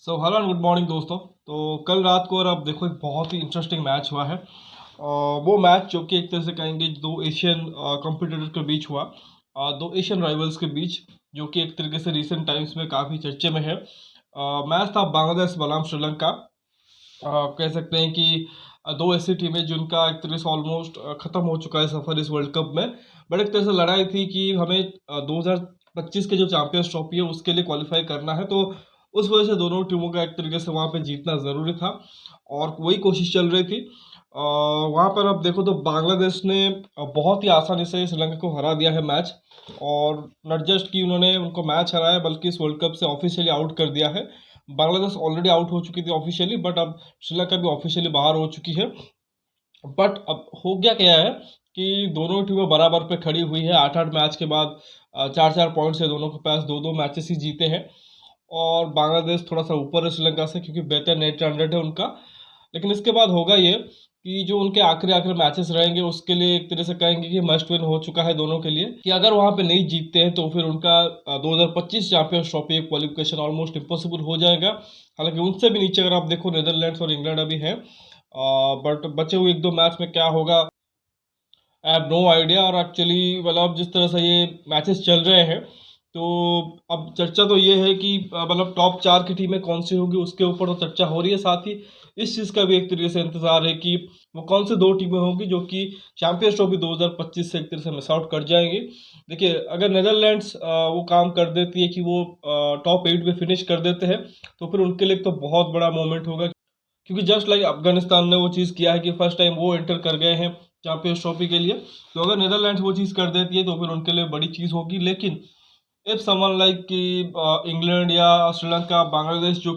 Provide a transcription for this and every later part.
Hello and good morning दोस्तों। तो कल रात को और अब देखो एक बहुत ही इंटरेस्टिंग मैच हुआ है। वो मैच जो कि एक तरह से कहेंगे दो एशियन कॉम्पिटिटर के बीच हुआ, दो एशियन राइवल्स के बीच, जो कि एक तरीके से रिसेंट टाइम्स में काफ़ी चर्चे में है। मैच था बांग्लादेश बनाम श्रीलंका। कह सकते हैं कि दो ऐसी टीमें जिनका एक तरह से ऑलमोस्ट ख़त्म हो चुका है सफ़र इस वर्ल्ड कप में। बट एक तरह से लड़ाई थी कि हमें 2025 के जो चैंपियंस ट्रॉफी है उसके लिए क्वालिफाई करना है, तो उस वजह से दोनों टीमों का एक तरीके से वहाँ पे जीतना ज़रूरी था और वही कोशिश चल रही थी। वहाँ पर अब देखो तो बांग्लादेश ने बहुत ही आसानी से श्रीलंका को हरा दिया है मैच। और नॉट जस्ट कि उन्होंने उनको मैच हराया बल्कि इस वर्ल्ड कप से ऑफिशियली आउट कर दिया है। बांग्लादेश ऑलरेडी आउट हो चुकी थी ऑफिशियली, बट अब श्रीलंका भी ऑफिशियली बाहर हो चुकी है। बट अब हो गया क्या है कि दोनों टीमें बराबर पे खड़ी हुई है 8-8 मैच के बाद। 4-4 पॉइंट्स है दोनों के पास, दो दो मैचेस ही जीते हैं। और बांग्लादेश थोड़ा सा ऊपर है श्रीलंका से क्योंकि बेहतर नेट रन रेट है उनका। लेकिन इसके बाद होगा ये कि जो उनके आखिरी आखिरी मैचेस रहेंगे उसके लिए एक तरह से कहेंगे कि मस्ट विन हो चुका है दोनों के लिए, कि अगर वहां पे नहीं जीतते हैं तो फिर उनका 2025 champions trophy qualification almost impossible हो जाएगा। हालांकि उनसे भी नीचे अगर आप देखो नीदरलैंड्स और इंग्लैंड अभी है। बट बचे हुए एक दो मैच में क्या होगा आई हैव नो आइडिया। और एक्चुअली मतलब जिस तरह से ये मैचेस चल रहे हैं, तो अब चर्चा तो ये है कि मतलब टॉप 4 की टीमें कौन सी होंगी उसके ऊपर तो चर्चा हो रही है। साथ ही इस चीज़ का भी एक तरीके से इंतजार है कि वो कौन से दो टीमें होंगी जो कि चैंपियंस ट्रॉफी 2025 से एक तरह से मिस आउट कर जाएंगे। देखिए अगर नीदरलैंड्स वो काम कर देती है कि वो टॉप 8 में फिनिश कर देते हैं, तो फिर उनके लिए तो बहुत बड़ा मोमेंट होगा। क्योंकि जस्ट लाइक अफगानिस्तान ने वो चीज़ किया है कि फर्स्ट टाइम वो एंटर कर गए हैं चैंपियंस ट्रॉफी के लिए। तो अगर नीदरलैंड्स वो चीज़ कर देती है तो फिर उनके लिए बड़ी चीज़ होगी। लेकिन इफ समवन लाइक कि इंग्लैंड या श्रीलंका, बांग्लादेश जो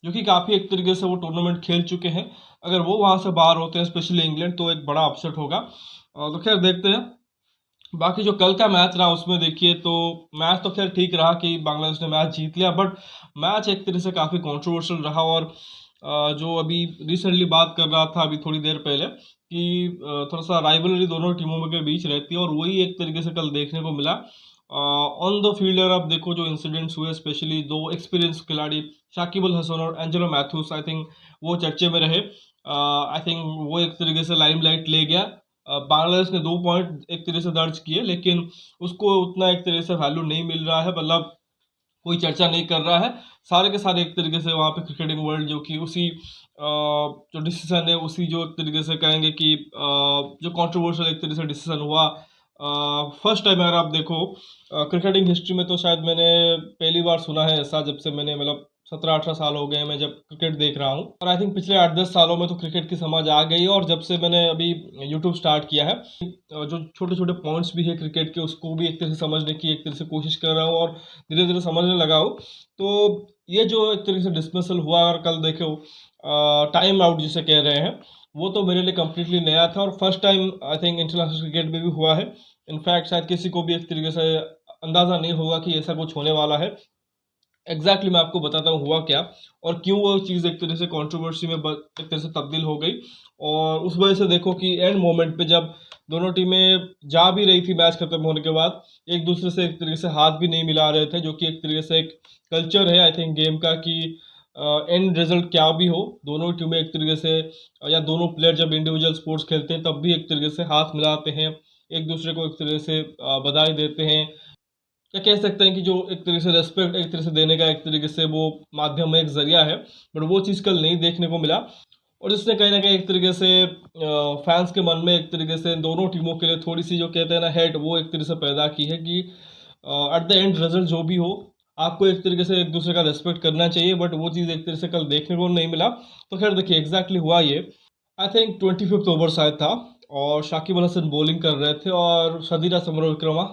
कि काफ़ी एक तरीके से वो टूर्नामेंट खेल चुके हैं, अगर वो वहाँ से बाहर होते हैं स्पेशली इंग्लैंड, तो एक बड़ा अपसेट होगा। तो खैर देखते हैं। बाकी जो कल का मैच रहा उसमें देखिए तो मैच तो खैर ठीक रहा कि बांग्लादेश ने मैच जीत लिया, बट मैच एक तरह से काफ़ी कंट्रोवर्शियल रहा। और जो अभी रिसेंटली बात कर रहा था अभी थोड़ी देर पहले कि थोड़ा सा राइवलरी दोनों टीमों के बीच रहती है, और वही एक तरीके से कल देखने को मिला। ऑन द फील्ड अगर आप देखो जो इंसिडेंट्स हुए, स्पेशली दो एक्सपीरियंस खिलाड़ी शाकिब अल हसन और एंजेलो मैथ्यूस, आई थिंक वो चर्चे में रहे। आई थिंक वो एक तरीके से लाइमलाइट ले गया। बांग्लादेश ने 2 पॉइंट एक तरह से दर्ज किए, लेकिन उसको उतना एक तरह से वैल्यू नहीं मिल रहा है, मतलब कोई चर्चा नहीं कर रहा है। सारे के सारे एक तरीके से वहाँ पे क्रिकेटिंग वर्ल्ड जो कि उसी जो डिसीजन है उसी जो एक तरीके से कहेंगे कि जो कंट्रोवर्शियल एक तरीके से डिसीजन हुआ। फर्स्ट टाइम अगर आप देखो क्रिकेटिंग हिस्ट्री में, तो शायद मैंने पहली बार सुना है ऐसा, जब से मैंने मतलब 17-18 साल हो गए हैं मैं जब क्रिकेट देख रहा हूँ। और आई थिंक पिछले 8-10 सालों में तो क्रिकेट की समझ आ गई है, और जब से मैंने अभी यूट्यूब स्टार्ट किया है, जो छोटे छोटे पॉइंट्स भी है क्रिकेट के उसको भी एक तरह से समझने की एक तरह से कोशिश कर रहा हूँ और धीरे धीरे समझने लगा हूँ। तो ये जो एक तरीके से डिसमिसल हुआ और कल देखो टाइम आउट जिसे कह रहे हैं, वो तो मेरे लिए कम्प्लीटली नया था और first time I think international cricket में भी हुआ है। इनफैक्ट शायद किसी को भी एक तरीके से अंदाज़ा नहीं होगा कि ऐसा कुछ होने वाला है। एग्जैक्टली मैं आपको बताता हूँ हुआ क्या और क्यों वो चीज़ एक तरह से कंट्रोवर्सी में एक तरह से तब्दील हो गई। और उस वजह से देखो कि एंड मोमेंट पे जब दोनों टीमें जा भी रही थी मैच खत्म होने के बाद, एक दूसरे से एक तरीके से हाथ भी नहीं मिला रहे थे, जो कि एक तरीके से एक कल्चर है आई थिंक गेम का कि एंड रिजल्ट क्या भी हो, दोनों टीमें एक तरीके से या दोनों प्लेयर जब इंडिविजुअल स्पोर्ट्स खेलते हैं तब भी एक तरीके से हाथ मिलाते हैं, एक दूसरे को एक तरीके से बधाई देते हैं, या कह सकते हैं कि जो एक तरीके से रेस्पेक्ट एक तरह से देने का एक तरीके से वो माध्यम है, एक जरिया है। बट वो चीज़ कल नहीं देखने को मिला, और इसने कहीं ना कहीं एक तरीके से फैंस के मन में एक तरीके से दोनों टीमों के लिए थोड़ी सी जो कहते हैं ना हेट, वो एक तरीके से पैदा की है कि एट द एंड रिजल्ट जो भी हो, आपको एक तरीके से एक दूसरे का रेस्पेक्ट करना चाहिए। बट वो चीज़ एक तरीके से कल देखने को नहीं मिला। तो खैर देखिए एग्जैक्टली हुआ ये, आई थिंक 25th ओवर शायद था, और शाकिब अल हसन बॉलिंग कर रहे थे और सदीरा समरविक्रमा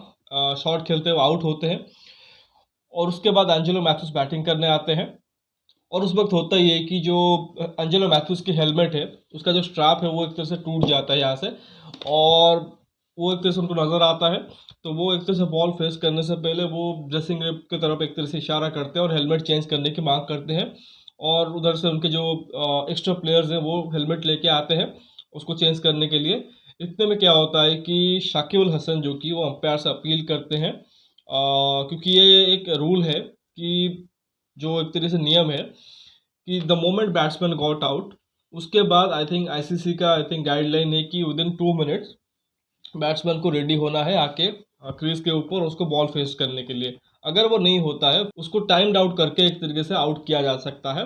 शॉट खेलते हुए आउट होते हैं। और उसके बाद एंजेलो मैथ्यूस बैटिंग करने आते हैं, और उस वक्त होता ही है कि जो एंजेलो मैथ्यूस की हेलमेट है उसका जो स्ट्रैप है वो एक तरह से टूट जाता है यहाँ से, और वो एक तरह से उनको नज़र आता है। तो वो एक तरह से बॉल फेस करने से पहले वो ड्रेसिंग रूम की तरफ एक तरह से इशारा करते हैं और हेलमेट चेंज करने की मांग करते हैं। और उधर से उनके जो एक्स्ट्रा प्लेयर्स हैं वो हेलमेट लेके आते हैं उसको चेंज करने के लिए। इतने में क्या होता है कि शाकिब अल हसन जो कि वो अंपायर से अपील करते हैं, क्योंकि ये एक रूल है कि जो एक तरीके से नियम है कि the moment batsman got out, उसके बाद आई थिंक आईसीसी का आई थिंक गाइडलाइन है कि विद इन 2 मिनट्स बैट्समैन को रेडी होना है आके क्रीज के ऊपर उसको बॉल फेस करने के लिए। अगर वो नहीं होता है उसको टाइम्ड आउट करके एक तरीके से आउट किया जा सकता है।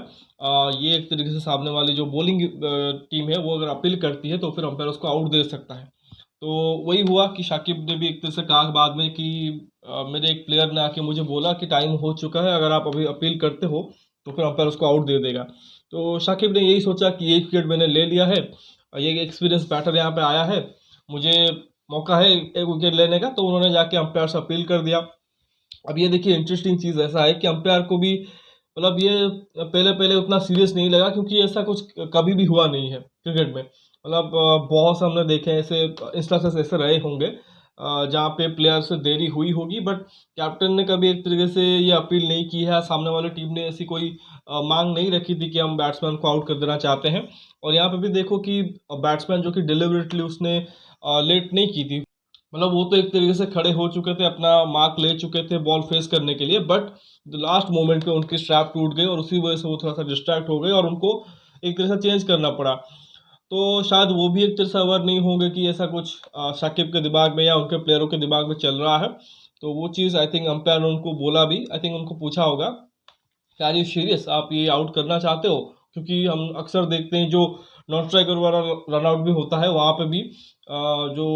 ये एक तरीके से सामने वाली जो बॉलिंग टीम है वो अगर अपील करती है तो फिर अंपायर उसको आउट दे सकता है। तो वही हुआ कि शाकिब ने भी एक तरह से कहा बाद में कि मेरे एक प्लेयर ने आके मुझे बोला कि टाइम हो चुका है, अगर आप अभी अपील करते हो तो फिर अंपायर उसको आउट दे देगा। तो शाकिब ने यही सोचा कि एक विकेट मैंने ले लिया है, ये एक्सपीरियंस बैटर यहाँ पे आया है, मुझे मौका है एक विकेट लेने का, तो उन्होंने जाके अंपायर से अपील कर दिया। अब ये देखिए इंटरेस्टिंग चीज़ ऐसा है कि अंपायर को भी मतलब ये पहले पहले उतना सीरियस नहीं लगा, क्योंकि ऐसा कुछ कभी भी हुआ नहीं है क्रिकेट में। मतलब बहुत से हमने देखे हैं ऐसे इंस्टांसेस ऐसे रहे होंगे जहाँ पे प्लेयर से देरी हुई होगी, बट कैप्टन ने कभी एक तरीके से ये अपील नहीं की है, सामने वाली टीम ने ऐसी कोई मांग नहीं रखी थी कि हम बैट्समैन को आउट कर देना चाहते हैं। और यहाँ पे भी देखो कि बैट्समैन जो कि डिलिबरेटली उसने लेट नहीं की थी, मतलब वो तो एक तरीके से खड़े हो चुके थे, अपना मार्क ले चुके थे बॉल फेस करने के लिए, बट लास्ट मोमेंट पे उनकी स्ट्रैप टूट गई और उसी वजह से वो थोड़ा सा डिस्ट्रैक्ट हो गए और उनको एक तरह से चेंज करना पड़ा। तो शायद वो भी एक तरह से अवेयर नहीं होंगे कि ऐसा कुछ शाकिब के दिमाग में या उनके प्लेयरों के दिमाग में चल रहा है। तो वो चीज़ आई थिंक अंपायर ने उनको बोला भी, आई थिंक उनको पूछा होगा कि आर यू सीरियस, आप ये आउट करना चाहते हो? क्योंकि हम अक्सर देखते हैं जो नॉन स्ट्राइकर वाला रन आउट भी होता है वहाँ पे भी जो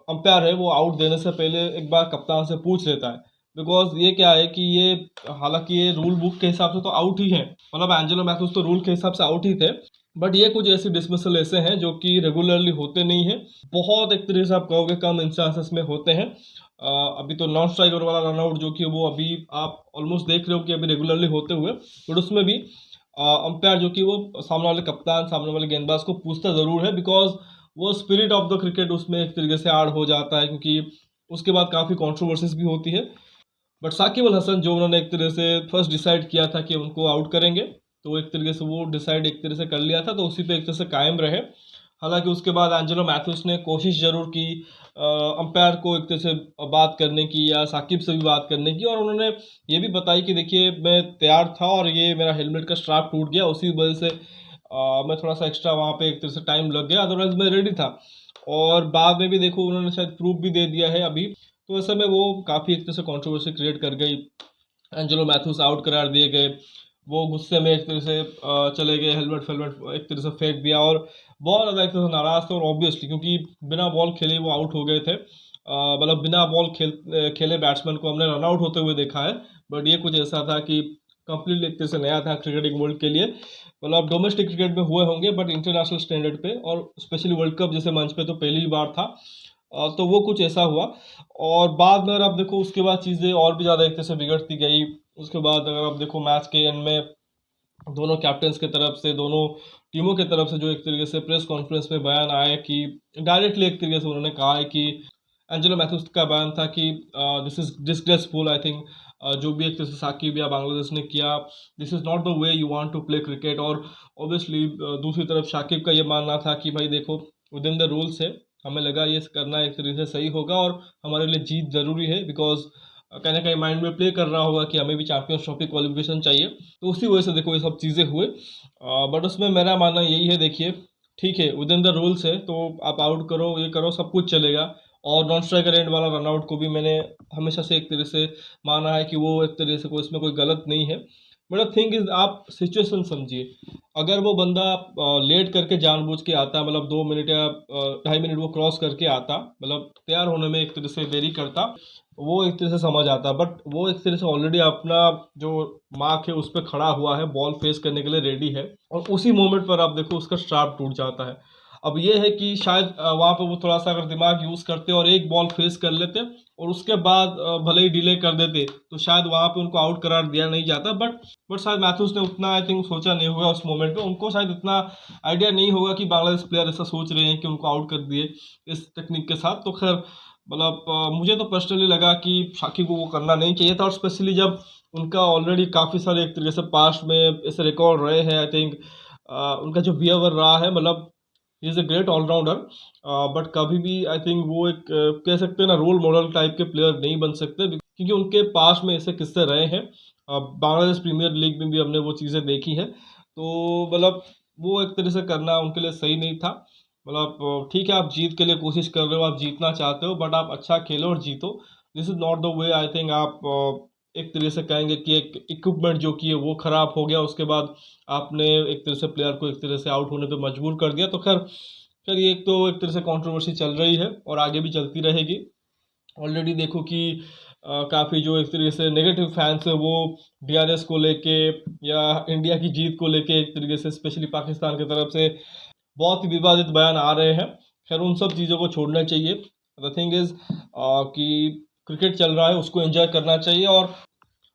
अंपायर है वो आउट देने से पहले एक बार कप्तान से पूछ लेता है। बिकॉज ये क्या है कि ये हालांकि ये रूल बुक के हिसाब से तो आउट ही है, मतलब एंजेलो मैथ्यूज तो रूल के हिसाब से आउट ही थे, बट ये कुछ ऐसी डिसमिसल ऐसे हैं जो कि रेगुलरली होते नहीं हैं, बहुत एक तरीके से आप कहोगे कम इंस्टांसेस में होते हैं। अभी तो नॉन स्ट्राइकर वाला रन आउट जो कि वो अभी आप ऑलमोस्ट देख रहे हो कि अभी रेगुलरली होते हुए, बट उसमें भी अंपायर जो कि वो सामने वाले कप्तान सामने वाले गेंदबाज को पूछता ज़रूर है, बिकॉज वो स्पिरिट ऑफ द क्रिकेट उसमें एक तरीके से ऐड हो जाता है, क्योंकि उसके बाद काफ़ी कंट्रोवर्सीज भी होती है। बट साकिब अल हसन जो उन्होंने एक तरह से फर्स्ट डिसाइड किया था कि उनको आउट करेंगे, तो एक तरीके से वो डिसाइड एक तरह से कर लिया था, तो उसी पे एक तरह से कायम रहे। हालांकि उसके बाद एंजेलो मैथ्यूस ने कोशिश जरूर की अंपायर को एक तरह से बात करने की या साकिब से भी बात करने की, और उन्होंने ये भी बताई कि देखिए मैं तैयार था और ये मेरा हेलमेट का स्ट्रैप टूट गया, उसी वजह से मैं थोड़ा सा एक्स्ट्रा वहाँ पे एक तरह से टाइम लग गया, अदरवाइज मैं रेडी था। और बाद में भी देखो उन्होंने शायद प्रूफ भी दे दिया है अभी। तो ऐसे में वो काफ़ी एक तरह से कंट्रोवर्सी क्रिएट कर गई, एंजेलो मैथ्यूस आउट करार दिए गए, वो गुस्से में एक तरह से चले गए, हेलमेट फेलमेट एक तरह से फेंक दिया और बहुत ज़्यादा एक तरह से नाराज़ थे। और ऑब्वियसली क्योंकि बिना बॉल खेले वो आउट हो गए थे, मतलब बिना बॉल खेले बैट्समैन को हमने रन आउट होते हुए देखा है, बट ये कुछ ऐसा था कि कंप्लीटली एक तरह से नया था क्रिकेटिंग वर्ल्ड के लिए। मतलब डोमेस्टिक क्रिकेट में हुए होंगे बट इंटरनेशनल स्टैंडर्ड पे और स्पेशली वर्ल्ड कप जैसे मंच पे तो पहली बार था। तो वो कुछ ऐसा हुआ। और बाद में अगर आप देखो उसके बाद चीज़ें और भी ज़्यादा एक तरह से बिगड़ती गई। उसके बाद अगर आप देखो मैच के एंड में दोनों कैप्टन्स की तरफ से दोनों टीमों की तरफ से जो एक तरीके से प्रेस कॉन्फ्रेंस में बयान आया कि डायरेक्टली एक तरीके से उन्होंने कहा है कि एंजेलो मैथ्यूस का बयान था कि this is disgraceful, I think जो भी एक तरह से साकिब या बांग्लादेश ने किया, this is not the way you want to play cricket. और ऑब्वियसली दूसरी तरफ शाकिब का ये मानना था कि भाई देखो विद इन द रूल्स है, हमें लगा ये करना एक तरीके से सही होगा और हमारे लिए जीत ज़रूरी है, बिकॉज कहीं ना कहीं माइंड में प्ले कर रहा होगा कि हमें भी चैंपियंस ट्रॉफी क्वालिफिकेशन चाहिए। तो उसी वजह से देखो ये सब चीज़ें हुए। बट उसमें मेरा मानना यही है, देखिए ठीक है विद इन द रूल्स है तो आप आउट करो ये करो सब कुछ चलेगा। और नॉन स्ट्राइकर एंड वाला रन आउट को भी मैंने हमेशा से एक तरह से माना है कि वो एक तरह से कोई इसमें कोई गलत नहीं है। बट द थिंग इज आप सिचुएशन समझिए, अगर वो बंदा लेट करके जानबूझ के आता, मतलब 2 मिनट या 2.5 मिनट वो क्रॉस करके आता, मतलब तैयार होने में एक तरह से देरी करता, वो एक तरह से समझ आता, बट वो एक तरह से ऑलरेडी अपना जो मार्क है उस पर खड़ा हुआ है, बॉल फेस करने के लिए रेडी है, और उसी मोमेंट पर आप देखो उसका स्ट्राप टूट जाता है। अब ये है कि शायद वहाँ पे वो थोड़ा सा अगर दिमाग यूज़ करते और एक बॉल फेस कर लेते और उसके बाद भले ही डिले कर देते तो शायद वहाँ पे उनको आउट करार दिया नहीं जाता। बट शायद मैथ्यूस ने उतना आई थिंक सोचा नहीं होगा उस मोमेंट पे, उनको शायद इतना आइडिया नहीं होगा कि बांग्लादेश प्लेयर ऐसा सोच रहे हैं कि उनको आउट कर दिए इस टेक्निक के साथ। तो खैर मतलब मुझे तो पर्सनली लगा कि शाकिब को वो करना नहीं चाहिए था, और स्पेशली जब उनका ऑलरेडी काफ़ी सारे एक तरीके से पास्ट में ऐसे रिकॉर्ड रहे हैं। आई थिंक उनका जो बिहेवियर रहा है, मतलब he is a great all-rounder, but कभी भी आई थिंक वो एक कह सकते हैं ना रोल मॉडल टाइप के प्लेयर नहीं बन सकते, क्योंकि उनके पास में ऐसे किस्से रहे हैं बांग्लादेश प्रीमियर लीग में भी हमने वो चीज़ें देखी है। तो मतलब वो एक तरह से करना उनके लिए सही नहीं था। मतलब ठीक है, आप जीत के लिए कोशिश कर रहे हो, आप जीतना चाहते हो, बट आप अच्छा खेलो और जीतो। This is not the way. I think आप एक तरह से कहेंगे कि एक इक्विपमेंट जो कि है वो ख़राब हो गया, उसके बाद आपने एक तरह से प्लेयर को एक तरह से आउट होने पे मजबूर कर दिया। तो खैर ये एक तो एक तरह से कंट्रोवर्सी चल रही है और आगे भी चलती रहेगी। ऑलरेडी देखो कि काफ़ी जो एक तरीके से नेगेटिव फैंस है वो डीआरएस को लेके या इंडिया की जीत को लेके एक तरीके से स्पेशली पाकिस्तान की तरफ से बहुत ही विवादित बयान आ रहे हैं। खैर उन सब चीज़ों को छोड़ना चाहिए। द थिंग इज़ कि क्रिकेट चल रहा है, उसको एंजॉय करना चाहिए। और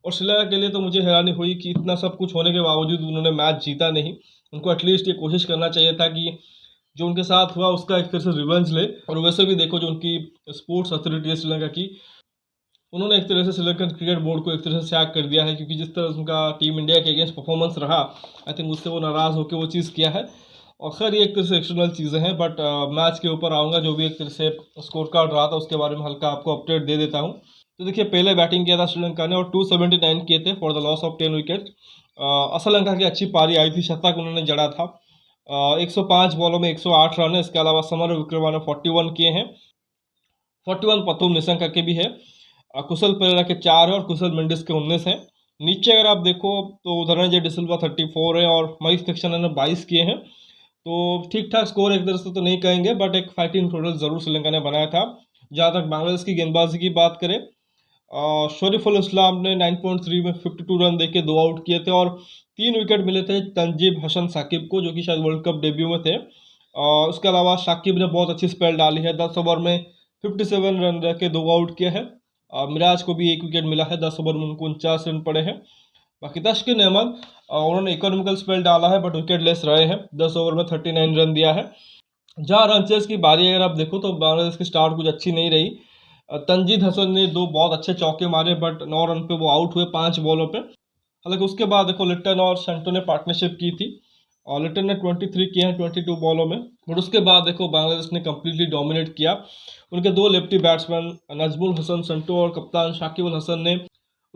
श्रीलंका के लिए तो मुझे हैरानी हुई कि इतना सब कुछ होने के बावजूद उन्होंने मैच जीता नहीं। उनको एटलीस्ट ये कोशिश करना चाहिए था कि जो उनके साथ हुआ उसका एक तरह से रिवेंज ले। और वैसे भी देखो जो उनकी स्पोर्ट्स अथॉरिटी है श्रीलंका की, उन्होंने एक तरह से श्रीलंकन क्रिकेट बोर्ड को एक तरह से सैक कर दिया है, क्योंकि जिस तरह से उनका टीम इंडिया के अगेंस्ट परफॉर्मेंस रहा, आई थिंक उससे वो नाराज़ होकर वो चीज़ किया है। और खैर ये एक तरह से एक्सटर्नल चीज़ें हैं, बट मैच के ऊपर आऊँगा। जो भी एक तरह से स्कोर कार्ड रहा था उसके बारे में हल्का आपको अपडेट दे देता हूँ। तो देखिए, पहले बैटिंग किया था श्रीलंका ने और 279 किए थे for the loss of 10 wicket. Sri Lanka की अच्छी पारी आई थी, शतक उन्होंने जड़ा था। 105 बॉलों में 108 रन है। इसके अलावा समर विक्रमा ने 41 किए हैं। 41 पथुम निशंका के भी है। कुशल पेरेरा के 4 है और कुशल मेंडिस के 19 हैं। नीचे अगर आप देखो तो धनंजय डिसिल्वा 34 है और महेश दीक्षित ने 22 किए हैं। तो ठीक ठाक स्कोर एक तरह से तो नहीं कहेंगे, बट एक फाइटिंग टोटल जरूर श्रीलंका ने बनाया था। जहाँ तक बांग्लादेश की गेंदबाजी की बात करें, शरीफुल इस्लाम ने 9.3 में 52 रन देके 2 आउट किए थे और 3 विकेट मिले थे तंजीब हसन साकिब को, जो कि शायद वर्ल्ड कप डेब्यू में थे। उसके अलावा शाकिब ने बहुत अच्छी स्पेल डाली है। 10 ओवर में 57 रन रह के 2 आउट किया है। मिराज को भी 1 विकेट मिला है। 10 ओवर में उनको 49 रन पड़े हैं। बाकी तस्किन अहमद, उन्होंने इकोनॉमिकल स्पेल डाला है बट विकेट लेस रहे हैं। 10 ओवर में 39 रन दिया है। जहाँ रन चेस की बारी अगर आप देखो तो बांग्लादेश की स्टार्ट कुछ अच्छी नहीं रही। तंजीद हसन ने 2 बहुत अच्छे चौके मारे, बट 9 रन पे वो आउट हुए 5 बॉलों पे। हालांकि उसके बाद देखो लिट्टन और सेंटो ने पार्टनरशिप की थी और लिट्टन ने 23 किए हैं 22 बॉलों में। बट उसके बाद देखो बांग्लादेश ने कम्प्लीटली डोमिनेट किया। उनके 2 लेफ्टी बैट्समैन नजमुल हसन संटो और कप्तान शाकिब अल हसन ने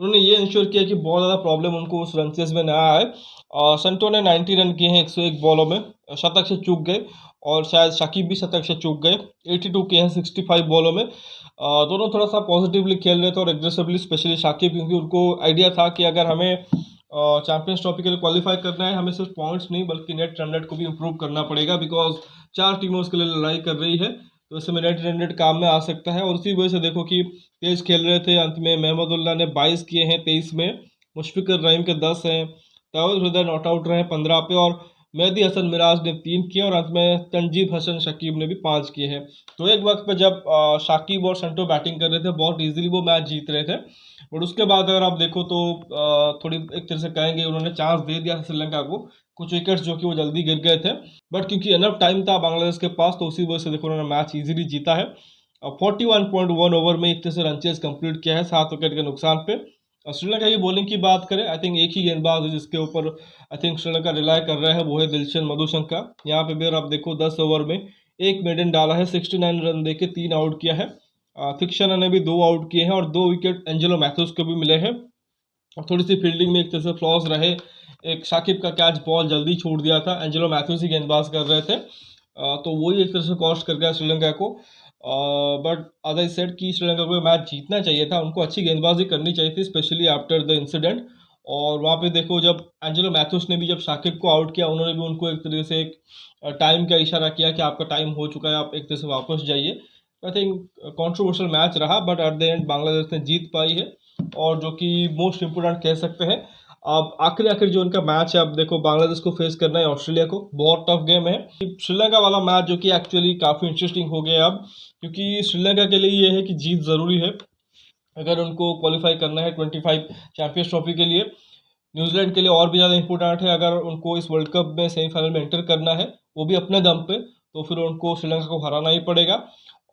उन्होंने ये इंश्योर किया कि बहुत ज़्यादा प्रॉब्लम उनको उस रन चेस में ना आए। और संटो ने 90 रन किए हैं 101 बॉलों में, शतक से चूक गए। और शायद शाकिब भी शतक से चूक गए। 82 किए हैं 65 बॉलों में। दोनों थोड़ा सा पॉजिटिवली खेल रहे थे और एग्रेसिवली, स्पेशली शाकिब, क्योंकि उनको आइडिया था कि अगर हमें चैंपियंस ट्रॉफी के लिए क्वालिफाई करना है, हमें सिर्फ पॉइंट्स नहीं बल्कि नेट रन रेट को भी इम्प्रूव करना पड़ेगा, बिकॉज 4 टीमों उसके लिए लड़ाई कर रही है। तो इसमें नेट रन रेट काम में आ सकता है। और उसी वजह से देखो कि तेज खेल रहे थे। अंत में महमदुल्लाह ने 22 किए हैं 23 में, मुशफिकुर रहीम के 10 हैं, ताउद हृदय नॉट आउट रहे 15 पे और मेहदी हसन मिराज ने 3 किए और अंत में तंजीब हसन शकीब ने भी 5 किए हैं। तो एक वक्त पे जब शाकिब और संटो बैटिंग कर रहे थे, बहुत इजीली वो मैच जीत रहे थे। बट उसके बाद अगर आप देखो तो थोड़ी एक तरह से कहेंगे उन्होंने चांस दे दिया श्रीलंका को, कुछ विकेट्स जो कि वो जल्दी गिर गए थे। बट क्योंकि एनफ टाइम था बांग्लादेश के पास, तो उसी वजह से देखो उन्होंने मैच इजीली जीता है। 41.1 ओवर में एक तरह से रन चेज कंप्लीट किया है 7 विकेट के नुकसान पे। और श्रीलंका की बॉलिंग की बात करें, आई थिंक एक ही गेंदबाज है जिसके ऊपर आई थिंक श्रीलंका रिलाय कर रहा है, वो है दिलशन मधुशंका। यहाँ पे भी अगर आप देखो 10 ओवर में 1 मेडन डाला है, 69 रन देके 3 आउट किया है। थिक्शना ने भी 2 आउट किए हैं और 2 विकेट एंजेलो मैथ्यूज को भी मिले हैं। और थोड़ी सी फील्डिंग में एक तरह से फ्लॉज रहे। एक शाकिब का कैच बॉल जल्दी छूट दिया था, एंजेलो मैथ्यूज ही गेंदबाज कर रहे थे। तो वही एक तरह से कॉस्ट कर गया श्रीलंका को। बट एज आई सेड कि श्रीलंका को मैच जीतना चाहिए था, उनको अच्छी गेंदबाजी करनी चाहिए थी, स्पेशली आफ्टर द इंसिडेंट। और वहाँ पे देखो जब एंजेलो मैथ्यूस ने भी जब शाकिब को आउट किया, उन्होंने भी उनको एक तरीके से एक टाइम का इशारा किया कि आपका टाइम हो चुका है, आप एक तरह से वापस जाइए। आई थिंक कंट्रोवर्शियल मैच रहा, but at the end Bangladesh ने जीत पाई है और जो कि मोस्ट इम्पोर्टेंट कह सकते हैं। अब आखिर जो उनका मैच है, अब देखो बांग्लादेश को फेस करना है ऑस्ट्रेलिया को, बहुत टफ गेम है। श्रीलंका वाला मैच जो कि एक्चुअली काफ़ी इंटरेस्टिंग हो गया अब, क्योंकि श्रीलंका के लिए ये है कि जीत ज़रूरी है अगर उनको क्वालिफाई करना है 25 चैंपियंस ट्रॉफी के लिए। न्यूजीलैंड के लिए और भी ज़्यादा इंपॉर्टेंट है अगर उनको इस वर्ल्ड कप में सेमीफाइनल में एंटर करना है, वो भी अपने दम पे, तो फिर उनको श्रीलंका को हराना ही पड़ेगा।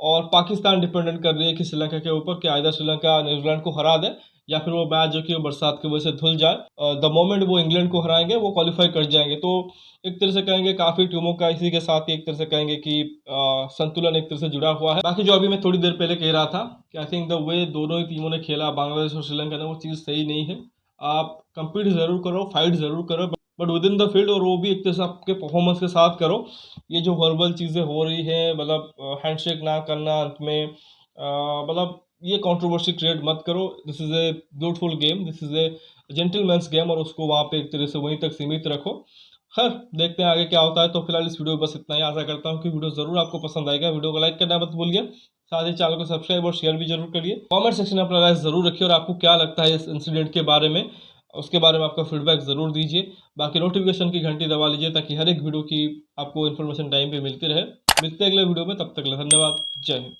और पाकिस्तान डिपेंडेंट कर रही है कि श्रीलंका के ऊपर कि आइदर श्रीलंका न्यूजीलैंड को हरा दे या फिर वो मैच जो कि वो बरसात की वजह से धुल जाए। द मोमेंट वो इंग्लैंड को हराएंगे वो क्वालिफाई कर जाएंगे। तो एक तरह से कहेंगे काफ़ी टीमों का इसी के साथ एक तरह से कहेंगे कि संतुलन एक तरह से जुड़ा हुआ है। बाकी जो अभी मैं थोड़ी देर पहले कह रहा था कि आई थिंक द वे दोनों ही टीमों ने खेला, बांग्लादेश और श्रीलंका ने, वो चीज़ सही नहीं है। आप compete ज़रूर करो, फाइट ज़रूर करो, but with in the field, और वो भी एक तरह से आपके परफॉर्मेंस के साथ करो। ये जो वर्बल चीज़ें हो रही है, मतलब हैंडशेक ना करना अंत में, मतलब ये कंट्रोवर्सी क्रिएट मत करो। This is a beautiful game, this is a gentleman's game, और उसको वहाँ पे एक तरह से वहीं तक सीमित रखो। खैर, देखते हैं आगे क्या होता है। तो फिलहाल इस वीडियो में बस इतना ही। आशा करता हूँ कि वीडियो ज़रूर आपको पसंद आएगा। वीडियो को लाइक करना मत भूलिए, साथ ही चैनल को सब्सक्राइब और शेयर भी जरूर करिए। कमेंट सेक्शन में अपना राय जरूर रखिए, और आपको क्या लगता है इस इंसिडेंट के बारे में, उसके बारे में आपका फीडबैक ज़रूर दीजिए। बाकी नोटिफिकेशन की घंटी दबा लीजिए, ताकि हर एक वीडियो की आपको इन्फॉर्मेशन टाइम पे मिलती रहे। मिलते हैं अगले वीडियो में, तब तक के लिए धन्यवाद। जय हिंद।